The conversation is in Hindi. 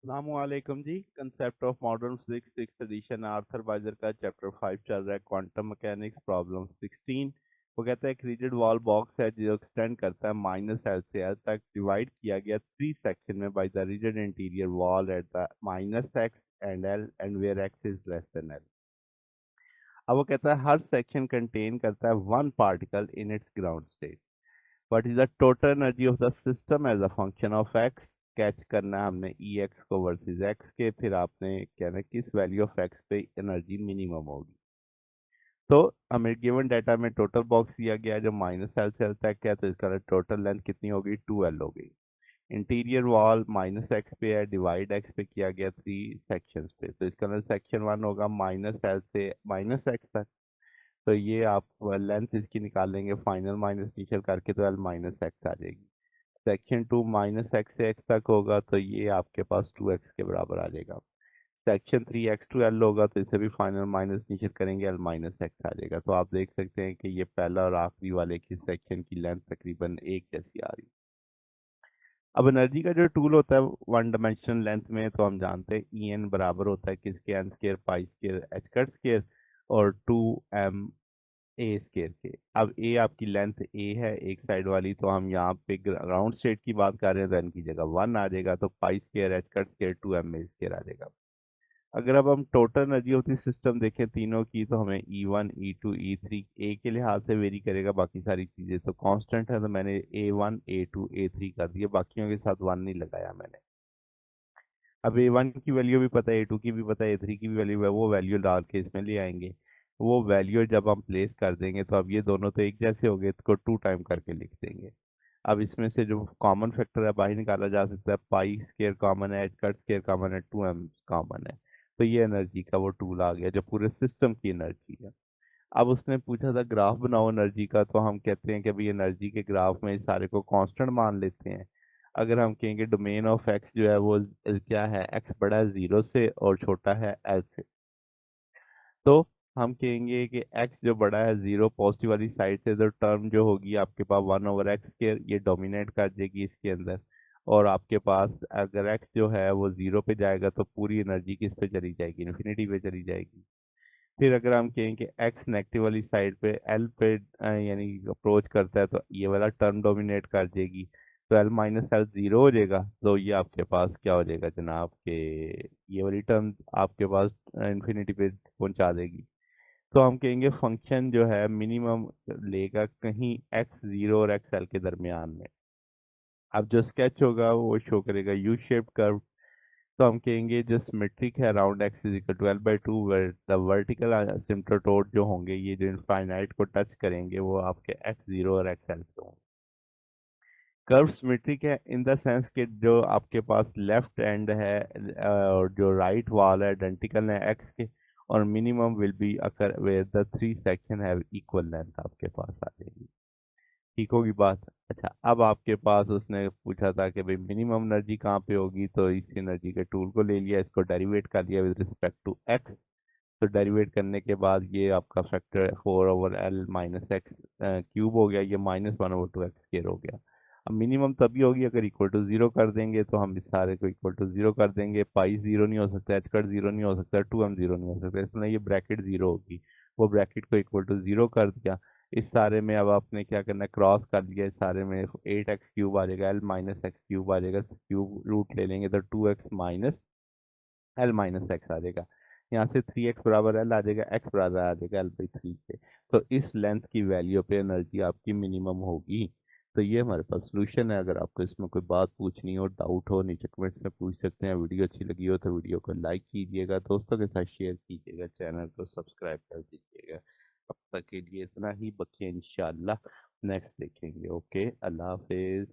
अस्सलामुअलैकुम जी। Concept of modern physics six edition Arthur Beiser का चैप्टर 5 चल रहा है, क्वांटम मैकेनिक्स प्रॉब्लम 16। वो कहता है एक रिजिड वॉल बॉक्स है जो एक्सटेंड करता है माइनस एल से एल तक, डिवाइड किया गया थ्री सेक्शन में by the rigid interior wall at the minus x and L and where x is less than L. अब वो कहता है हर सेक्शन कंटेन करता है one particle in its ground state. What is the total energy of the system as a function of x. Catch करना है हमने ई एक्स को वर्सेस एक्स के, फिर आपने कहना है किस वैल्यू ऑफ एक्स पे एनर्जी मिनिमम होगी। तो हमें गिवन डाटा में टोटल बॉक्स दिया गया है जो माइनस एल से एल तक है, तो इसका टोटल लेंथ कितनी होगी, 2L होगी। इंटीरियर वॉल माइनस एक्स पे है, डिवाइड एक्स पे किया गया थ्री सेक्शंस पे, तो इसका सेक्शन वन होगा माइनस एल से माइनस एक्स तक। तो ये आप लेंथ इसकी निकाल लेंगे फाइनल माइनस इनिशियल करके, तो एल माइनस एक्स आ जाएगी। सेक्शन टू माइनस एक्स से एक्स तक होगा, तो ये आपके पास 2x के बराबर आ जाएगा। Section three x to L होगा, तो इसे भी फाइनल माइनस नीचे करेंगे, एल माइनस एक्स आ जाएगा। तो आप देख सकते हैं कि ये पहला और आखिरी वाले की सेक्शन की लेंथ तकरीबन एक जैसी आ रही है। अब एनर्जी का जो टूल होता है वन डायमेंशनल लेंथ में, तो हम जानते हैं ई एन बराबर होता है किसके, n square pi square h cut square और 2m ए स्केयर के। अब ए आपकी लेंथ ए है एक साइड वाली, तो हम यहाँ पे ग्राउंड स्टेट की बात कर रहे हैं, तो एन की जगह वन आ जाएगा, तो पाई square h cut square 2m ए स्केयर आ जाएगा। अगर अब हम total energy of the system देखें तीनों की, तो हमें E1 E2 E3 ए के लिहाज से वेरी करेगा, बाकी सारी चीजें तो कांस्टेंट है, तो मैंने A1 A2 A3 कर दिया, बाकियों के साथ वन नहीं लगाया मैंने। अब A1 की वैल्यू भी पता है, A2 की भी पता है, A3 की भी वैल्यू है, वो वैल्यू डाल के इसमें ले आएंगे। वो वैल्यू जब हम प्लेस कर देंगे, तो अब ये दोनों तो एक जैसे हो गए, इसको टू टाइम करके लिख देंगे। अब इसमें से जो कॉमन फैक्टर है बाहर निकाला जा सकता है, पाई स्केयर कॉमन है, एच कट स्केयर कॉमन है, 2m कॉमन है। तो ये एनर्जी का वो टूल आ गया जो पूरे सिस्टम की एनर्जी है। अब उसने पूछा था ग्राफ बनाओ एनर्जी का, तो हम कहते हैं कि भाई एनर्जी के ग्राफ में इस सारे को कांस्टेंट मान लेते हैं। अगर हम कहेंगे डोमेन ऑफ एक्स जो है वो क्या है, एक्स बड़ा है जीरो से और छोटा है एल से, तो हम कहेंगे कि x जो बड़ा है जीरो पॉजिटिव वाली साइड से, तो टर्म जो होगी आपके पास 1/x के, ये डोमिनेट कर देगी इसके अंदर। और आपके पास अगर x जो है वो जीरो पे जाएगा, तो पूरी एनर्जी किस पे चली जाएगी, इन्फिनिटी पे चली जाएगी। फिर अगर हम कहें कि x नेगेटिव वाली साइड पे l पे यानी अप्रोच करता है, तो ये वाला टर्म डोमिनेट कर देगी, तो l माइनस एल जीरो हो जाएगा, तो ये आपके पास क्या हो जाएगा जनाब के, ये वाली टर्म आपके पास इन्फिनिटी पे पहुंचा देगी। तो हम कहेंगे फंक्शन जो है मिनिमम लेगा कहीं एक्स जीरो और एक्स एल के दरमियान में। अब जो स्केच होगा वो शो करेगा यू शेप कर्व। तो हम कहेंगे जो सिमेट्रिक है around x is equal to l by two, the vertical asymptote जो होंगे ये जो इनफाइनाइट को टच करेंगे, वो आपके एक्स जीरो और एक्स एल पे होंगे। कर्व सिमेट्रिक है इन द सेंस कि जो आपके पास लेफ्ट एंड है और जो राइट वाल है आइडेंटिकल है एक्स के, और minimum will be occur where the three section have equal length आपके पास आ जाएगी। ठीक होगी बात। अच्छा, अब आपके पास उसने पूछा था कि भाई मिनिमम एनर्जी कहाँ पे होगी, तो इस एनर्जी के टूल को ले लिया, इसको डेरिवेट कर लिया विद रिस्पेक्ट टू एक्स। तो डेरिवेट करने के बाद ये आपका factor 4/L minus x cube हो गया, ये -1/2x स्केयर हो गया। अब मिनिमम तभी होगी अगर इक्वल टू जीरो कर देंगे, तो हम इस सारे को इक्वल टू जीरो कर देंगे, पाई जीरो नहीं हो सकता, एच कट जीरो नहीं हो सकता, 2m जीरो नहीं हो सकता, इसमें ये ब्रैकेट जीरो होगी। वो ब्रैकेट को इक्वल टू जीरो कर दिया। इस सारे में अब आपने क्या करना है, क्रॉस कर लिया, इस सारे में 8x क्यूब आ जाएगा, एल माइनस एक्स क्यूब आ जाएगा, क्यूब रूट ले लेंगे तो 2x minus l minus x आ जाएगा। यहाँ से 3x बराबर एल आ जाएगा, एक्स बराबर आ जाएगा एल बाई थ्री के। तो इस लेंथ की वैल्यू पे एनर्जी आपकी मिनिमम होगी। तो ये हमारे पास सोल्यूशन है। अगर आपको इसमें कोई बात पूछनी हो, डाउट हो, नीचे कमेंट्स में पूछ सकते हैं। वीडियो अच्छी लगी हो तो वीडियो को लाइक कीजिएगा, दोस्तों के साथ शेयर कीजिएगा, चैनल को सब्सक्राइब कर दीजिएगा। अब तक के लिए इतना ही, बकिए इंशाल्लाह नेक्स्ट देखेंगे। ओके, अल्लाह हाफिज।